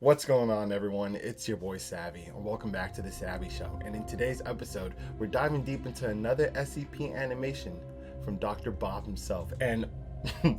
What's going on, everyone? It's your boy Savvy, and welcome back to the Savvy Show. And in today's episode, we're diving deep into another SCP animation from Dr. Bob himself. And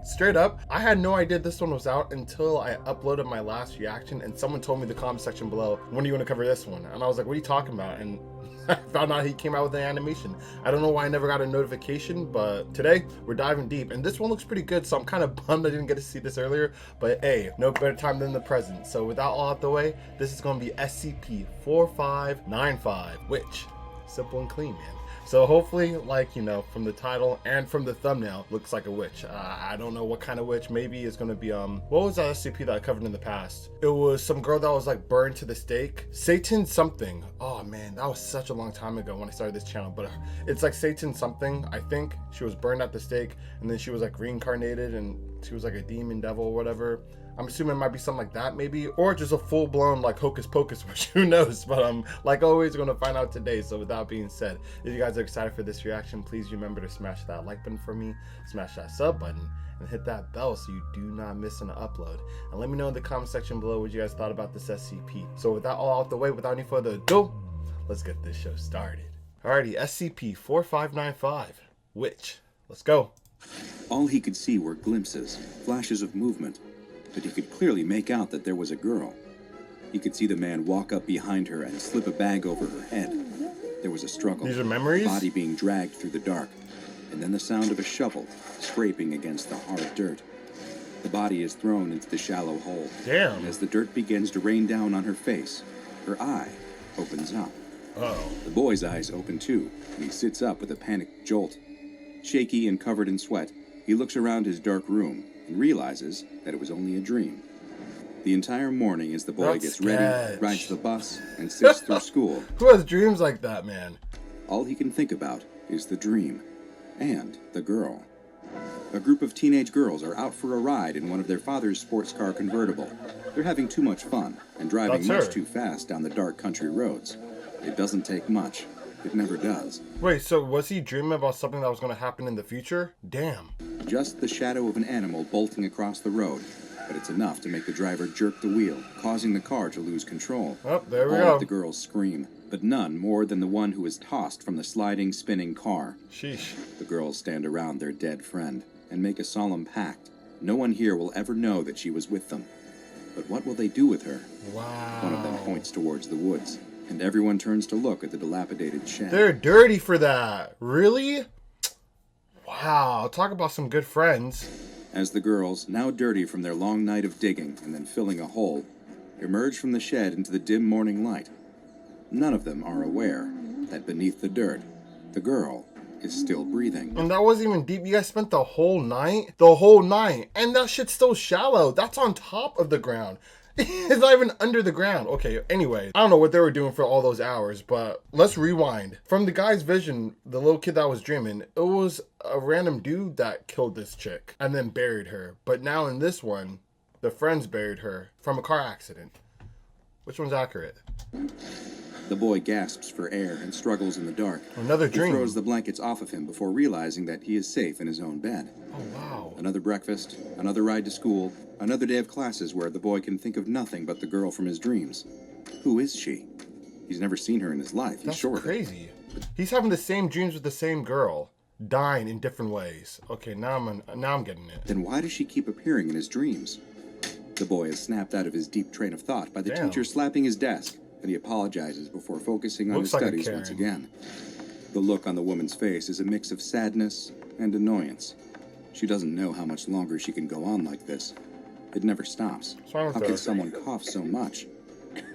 straight up, I had no idea this one was out until I uploaded my last reaction, and someone told me in the comment section below, when are you going to cover this one? And I was like, what are you talking about? And I found out he came out with an animation. I don't know why I never got a notification, but today we're diving deep, and this one looks pretty good, so I'm kind of bummed I didn't get to see this earlier, but hey, no better time than the present. So without all out the way, this is going to be SCP-4595, which, simple and clean, man. So hopefully, like, you know, from the title and from the thumbnail, looks like a witch. I don't know what kind of witch. Maybe it's going to be, what was that SCP that I covered in the past? It was some girl that was, like, burned to the stake. Satan something. Oh, man, that was such a long time ago when I started this channel. But it's like Satan something, I think. She was burned at the stake, and then she was, like, reincarnated, and she was, like, a demon devil or whatever. I'm assuming it might be something like that, maybe, or just a full-blown like hocus pocus, which who knows. But like always, we're gonna find out today. So with that being said, if you guys are excited for this reaction, please remember to smash that like button for me, smash that sub button, and hit that bell so you do not miss an upload. And let me know in the comment section below what you guys thought about this SCP. So with that all out the way, without any further ado, let's get this show started. Alrighty, SCP-4595, Witch. Let's go. All he could see were glimpses, flashes of movement, but he could clearly make out that there was a girl. He could see the man walk up behind her and slip a bag over her head. There was a struggle. These are memories? Body being dragged through the dark, and then the sound of a shovel scraping against the hard dirt. The body is thrown into the shallow hole. Damn. And as the dirt begins to rain down on her face, her eye opens up. Uh-oh. The boy's eyes open too, and he sits up with a panicked jolt. Shaky and covered in sweat, he looks around his dark room and realizes that it was only a dream. The entire morning as the boy gets ready, rides the bus, and sits through school. Who has dreams like that, man? All he can think about is the dream and the girl. A group of teenage girls are out for a ride in one of their father's sports car convertible. They're having too much fun and driving much too fast down the dark country roads. It doesn't take much. It never does. Wait, so was he dreaming about something that was going to happen in the future? Damn. Just the shadow of an animal bolting across the road, but it's enough to make the driver jerk the wheel, causing the car to lose control. Oh, there we All go. of the girls scream, but none more than the one who is tossed from the sliding, spinning car. Sheesh. The girls stand around their dead friend and make a solemn pact. No one here will ever know that she was with them. But what will they do with her? Wow. One of them points towards the woods, and everyone turns to look at the dilapidated shed. They're dirty for that. Really? Wow. Talk about some good friends. As the girls, now dirty from their long night of digging and then filling a hole, emerge from the shed into the dim morning light, none of them are aware that beneath the dirt, the girl is still breathing. And that wasn't even deep. You guys spent the whole night? The whole night. And that shit's still shallow. That's on top of the ground. It's not even under the ground. Okay, anyway, I don't know what they were doing for all those hours, but let's rewind. From the guy's vision, the little kid that was dreaming, it was a random dude that killed this chick and then buried her. But now in this one, the friends buried her from a car accident. Which one's accurate? The boy gasps for air and struggles in the dark. Another dream. He throws the blankets off of him before realizing that he is safe in his own bed. Oh, wow. Another breakfast, another ride to school, another day of classes where the boy can think of nothing but the girl from his dreams. Who is she? He's never seen her in his life. He's sure. That's crazy. He's having the same dreams with the same girl, dying in different ways. Okay, now I'm getting it. Then why does she keep appearing in his dreams? The boy is snapped out of his deep train of thought by the teacher slapping his desk, and he apologizes before focusing on his studies once again. The look on the woman's face is a mix of sadness and annoyance. She doesn't know how much longer she can go on like this. It never stops. How can someone cough so much?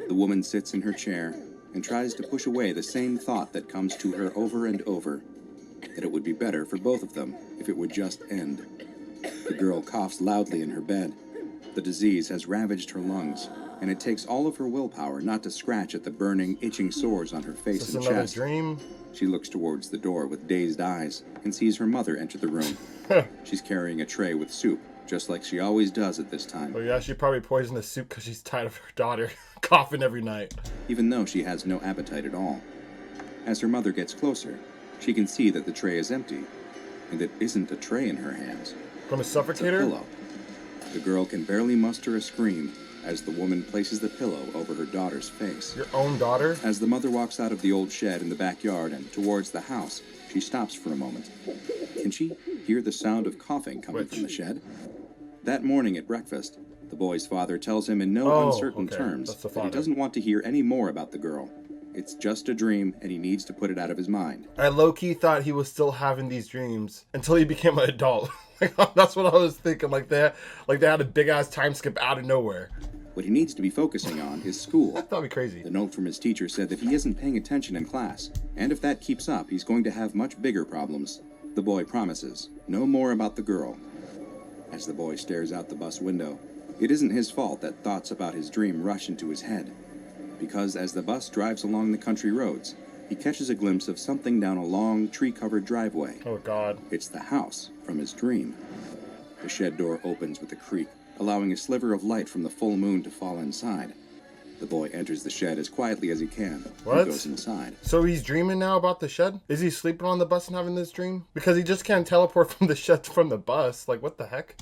The woman sits in her chair and tries to push away the same thought that comes to her over and over, that it would be better for both of them if it would just end. The girl coughs loudly in her bed. The disease has ravaged her lungs, and it takes all of her willpower not to scratch at the burning, itching sores on her face and chest. Dream? She looks towards the door with dazed eyes and sees her mother enter the room. She's carrying a tray with soup, just like she always does at this time. Oh yeah, she probably poisoned the soup because she's tired of her daughter coughing every night. Even though she has no appetite at all. As her mother gets closer, she can see that the tray is empty, and it isn't a tray in her hands. Gonna suffocate her? Pillow. The girl can barely muster a scream as the woman places the pillow over her daughter's face. Your own daughter? As the mother walks out of the old shed in the backyard and towards the house, she stops for a moment. Can she hear the sound of coughing coming from the shed? That morning at breakfast, the boy's father tells him in no uncertain terms that he doesn't want to hear any more about the girl. It's just a dream, and he needs to put it out of his mind. I low-key thought he was still having these dreams until he became an adult. That's what I was thinking. Like they had a big-ass time skip out of nowhere. What he needs to be focusing on is school. That'd be crazy. The note from his teacher said that he isn't paying attention in class, and if that keeps up, he's going to have much bigger problems. The boy promises no more about the girl. As the boy stares out the bus window, it isn't his fault that thoughts about his dream rush into his head. Because as the bus drives along the country roads, he catches a glimpse of something down a long, tree-covered driveway. Oh, God. It's the house from his dream. The shed door opens with a creak, allowing a sliver of light from the full moon to fall inside. The boy enters the shed as quietly as he can. What? And goes inside. So he's dreaming now about the shed? Is he sleeping on the bus and having this dream? Because he just can't teleport from the shed from the bus. Like, what the heck?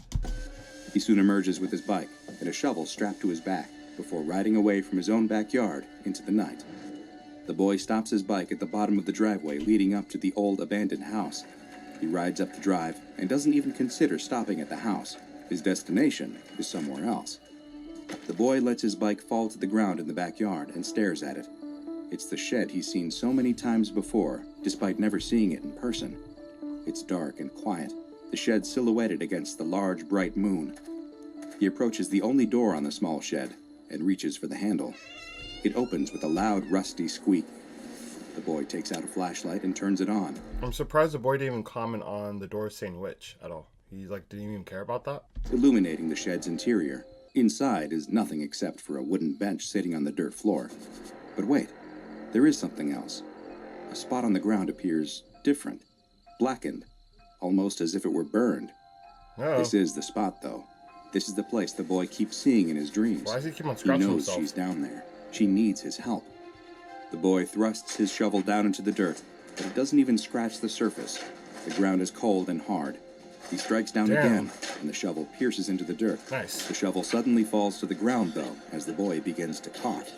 He soon emerges with his bike and a shovel strapped to his back before riding away from his own backyard into the night. The boy stops his bike at the bottom of the driveway leading up to the old abandoned house. He rides up the drive and doesn't even consider stopping at the house. His destination is somewhere else. The boy lets his bike fall to the ground in the backyard and stares at it. It's the shed he's seen so many times before, despite never seeing it in person. It's dark and quiet, the shed silhouetted against the large, bright moon. He approaches the only door on the small shed and reaches for the handle. It opens with a loud, rusty squeak. The boy takes out a flashlight and turns it on. I'm surprised the boy didn't even comment on the door saying witch at all. He didn't even care about that. Illuminating the shed's interior. Inside is nothing except for a wooden bench sitting on the dirt floor. But wait, there is something else. A spot on the ground appears different, blackened, almost as if it were burned. Oh. This is the spot, though. This is the place the boy keeps seeing in his dreams. Why does he keep on scratching himself? He knows she's down there. She needs his help. The boy thrusts his shovel down into the dirt, but it doesn't even scratch the surface. The ground is cold and hard. He strikes down again, and the shovel pierces into the dirt. Nice. The shovel suddenly falls to the ground, though, as the boy begins to cough.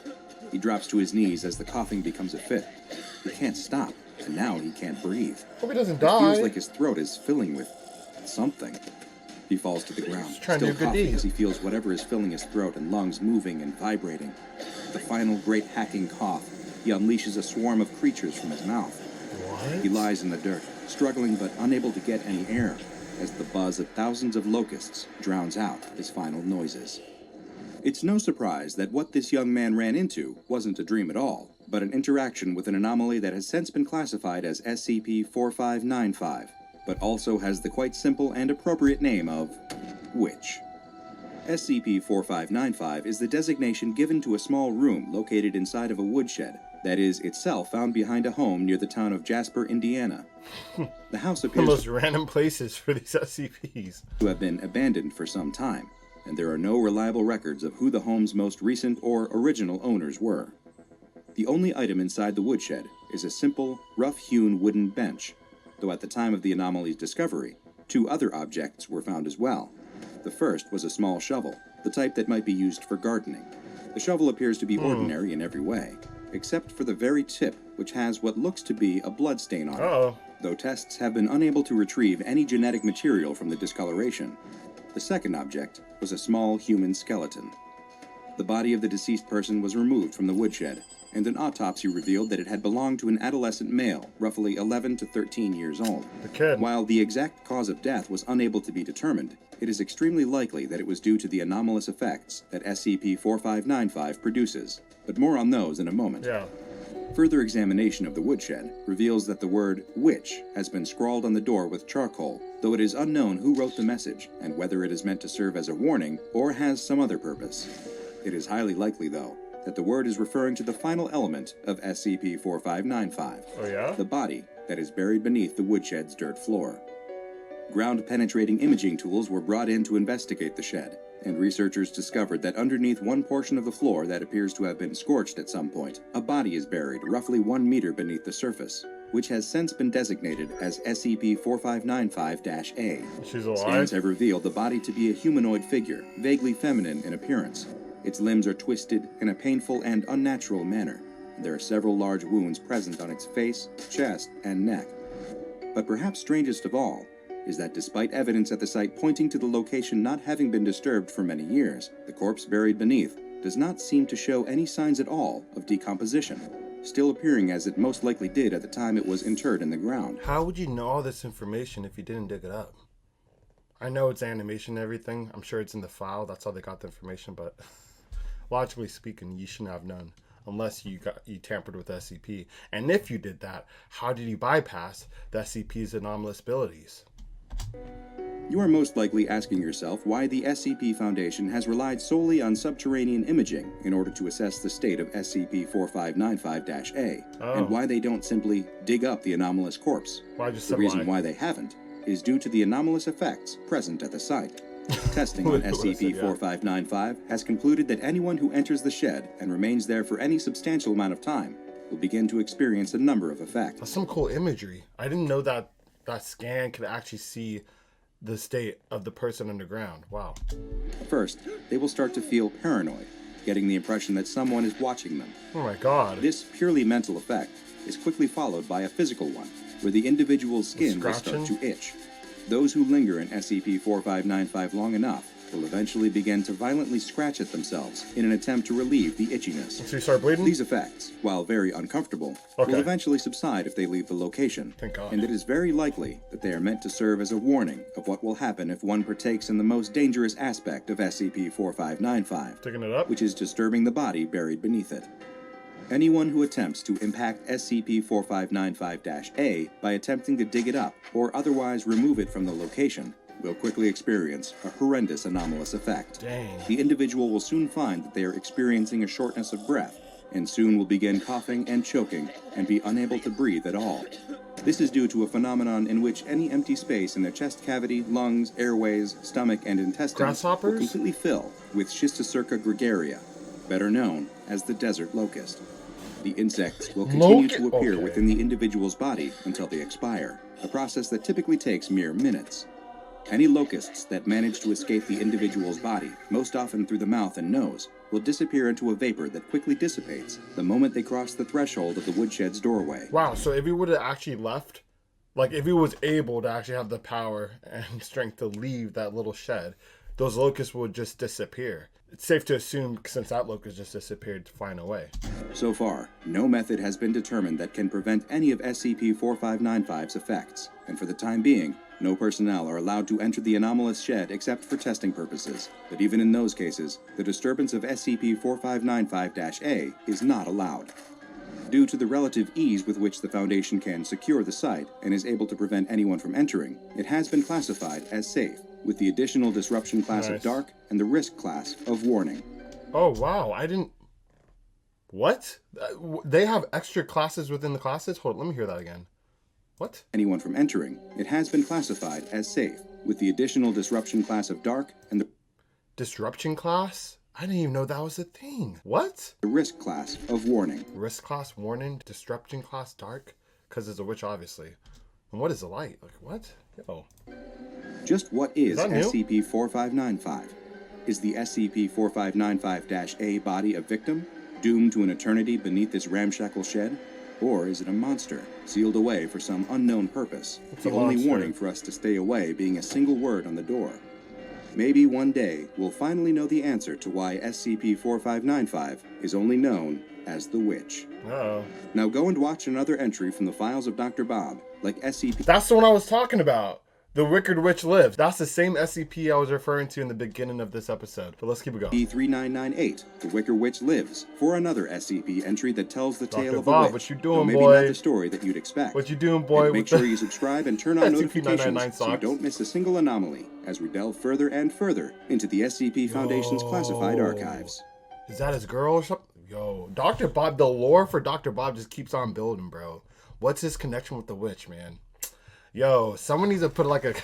He drops to his knees as the coughing becomes a fit. He can't stop, and now he can't breathe. Hope he doesn't It die. feels like his throat is filling with something. He falls to the ground, still coughing as he feels whatever is filling his throat and lungs moving and vibrating. With the final great hacking cough, he unleashes a swarm of creatures from his mouth. What? He lies in the dirt, struggling but unable to get any air, as the buzz of thousands of locusts drowns out his final noises. It's no surprise that what this young man ran into wasn't a dream at all, but an interaction with an anomaly that has since been classified as SCP-4595, but also has the quite simple and appropriate name of witch. SCP-4595 is the designation given to a small room located inside of a woodshed that is itself found behind a home near the town of Jasper, Indiana. The house The appears most random places for these SCPs. to have been abandoned for some time, and there are no reliable records of who the home's most recent or original owners were. The only item inside the woodshed is a simple, rough-hewn wooden bench, though at the time of the anomaly's discovery, 2 other objects were found as well. The first was a small shovel, the type that might be used for gardening. The shovel appears to be ordinary in every way, except for the very tip, which has what looks to be a blood stain on it, though tests have been unable to retrieve any genetic material from the discoloration. The second object was a small human skeleton. The body of the deceased person was removed from the woodshed, and an autopsy revealed that it had belonged to an adolescent male, roughly 11 to 13 years old. The kid. While the exact cause of death was unable to be determined, it is extremely likely that it was due to the anomalous effects that SCP-4595 produces, but more on those in a moment. Yeah. Further examination of the woodshed reveals that the word witch has been scrawled on the door with charcoal, though it is unknown who wrote the message and whether it is meant to serve as a warning or has some other purpose. It is highly likely, though, that the word is referring to the final element of SCP-4595. Oh, yeah? The body that is buried beneath the woodshed's dirt floor. Ground-penetrating imaging tools were brought in to investigate the shed, and researchers discovered that underneath one portion of the floor that appears to have been scorched at some point, a body is buried roughly 1 meter beneath the surface, which has since been designated as SCP-4595-A. She's alive? Scans have revealed the body to be a humanoid figure, vaguely feminine in appearance. Its limbs are twisted in a painful and unnatural manner, and there are several large wounds present on its face, chest, and neck. But perhaps strangest of all is that despite evidence at the site pointing to the location not having been disturbed for many years, the corpse buried beneath does not seem to show any signs at all of decomposition, still appearing as it most likely did at the time it was interred in the ground. How would you know all this information if you didn't dig it up? I know it's animation and everything. I'm sure it's in the file. That's how they got the information, but logically speaking, you shouldn't have known unless you tampered with SCP. And if you did that, how did you bypass the SCP's anomalous abilities? You are most likely asking yourself why the SCP Foundation has relied solely on subterranean imaging in order to assess the state of SCP-4595-A, and why they don't simply dig up the anomalous corpse. The reason why they haven't is due to the anomalous effects present at the site. Testing on SCP-4595 has concluded that anyone who enters the shed and remains there for any substantial amount of time will begin to experience a number of effects. That's some cool imagery. I didn't know that scan could actually see the state of the person underground. Wow. First, they will start to feel paranoid, getting the impression that someone is watching them. Oh my god. This purely mental effect is quickly followed by a physical one, where the individual's skin will start to itch. Those who linger in SCP-4595 long enough will eventually begin to violently scratch at themselves in an attempt to relieve the itchiness. So you start bleeding? These effects, while very uncomfortable, will eventually subside if they leave the location. Thank God. And it is very likely that they are meant to serve as a warning of what will happen if one partakes in the most dangerous aspect of SCP-4595, Taking it up? which is disturbing the body buried beneath it. Anyone who attempts to impact SCP-4595-A by attempting to dig it up or otherwise remove it from the location will quickly experience a horrendous anomalous effect. Dang. The individual will soon find that they are experiencing a shortness of breath, and soon will begin coughing and choking and be unable to breathe at all. This is due to a phenomenon in which any empty space in their chest cavity, lungs, airways, stomach, and intestines will completely fill with Schistocerca gregaria, better known as the desert locust. The insects will continue to appear within the individual's body until they expire, a process that typically takes mere minutes. Any locusts that manage to escape the individual's body, most often through the mouth and nose, will disappear into a vapor that quickly dissipates the moment they cross the threshold of the woodshed's doorway. Wow, so if he would have actually left, like if he was able to actually have the power and strength to leave that little shed, those locusts would just disappear. It's safe to assume, since that locust just disappeared, to fly away. So far, no method has been determined that can prevent any of SCP-4595's effects, and for the time being, no personnel are allowed to enter the anomalous shed except for testing purposes. But even in those cases, the disturbance of SCP-4595-A is not allowed. Due to the relative ease with which the Foundation can secure the site and is able to prevent anyone from entering, it has been classified as safe, with the additional disruption class of dark and the risk class of warning. Oh, wow. I didn't... What? They have extra classes within the classes? Hold on, let me hear that again. What? Anyone from entering, it has been classified as safe, with the additional disruption class of dark and the... Disruption class? I didn't even know that was a thing. What? The risk class of warning. Risk class, warning, disruption class, dark? Because it's a witch, obviously. And what is the light? Like, what? Yo. Just what is SCP-4595? Is the SCP-4595-A body a victim, doomed to an eternity beneath this ramshackle shed? Or is it a monster, sealed away for some unknown purpose? The only warning for us to stay away being a single word on the door. Maybe one day we'll finally know the answer to why SCP-4595 is only known as the Witch. Uh-oh. Now go and watch another entry from the files of Dr. Bob, like SCP... That's the one I was talking about. The Wicked Witch Lives. That's the same SCP I was referring to in the beginning of this episode. But let's keep it going. E3998, The Wicked Witch Lives, for another SCP entry that tells the tale of Bob, a witch. what you doing, maybe boy? Not the story that you'd expect. What you doing, boy? And make sure you subscribe and turn on notifications so you socks. don't miss a single anomaly as we delve further and further into the SCP Foundation's classified archives. Is that his girl or something? Yo, Dr. Bob, the lore for Dr. Bob just keeps on building, bro. What's his connection with the witch, man? Yo, someone needs to put like a...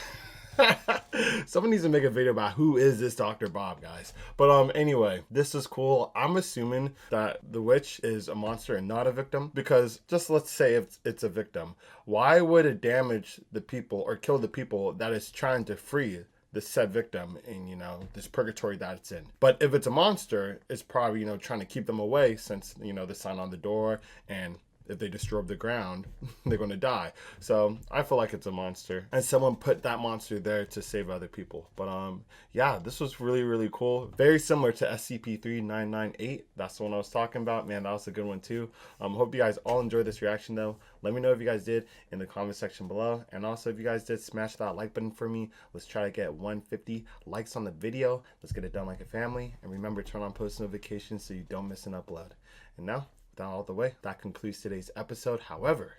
Someone needs to make a video about who is this Dr. Bob, guys. But anyway, this is cool. I'm assuming that the witch is a monster and not a victim, because just let's say if it's a victim, why would it damage the people or kill the people that is trying to free the said victim in, you know, this purgatory that it's in. But if it's a monster, it's probably, you know, trying to keep them away, since, you know, the sign on the door, and if they disturb the ground, they're going to die. So I feel like it's a monster, and someone put that monster there to save other people. But yeah, this was really, really cool. Very similar to SCP-3998. That's the one I was talking about. Man, that was a good one too. Hope you guys all enjoyed this reaction though. Let me know if you guys did in the comment section below. And also, if you guys did, smash that like button for me. Let's try to get 150 likes on the video. Let's get it done like a family. And remember, turn on post notifications so you don't miss an upload. And now, down all the way, that concludes today's episode. However,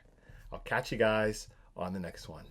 I'll catch you guys on the next one.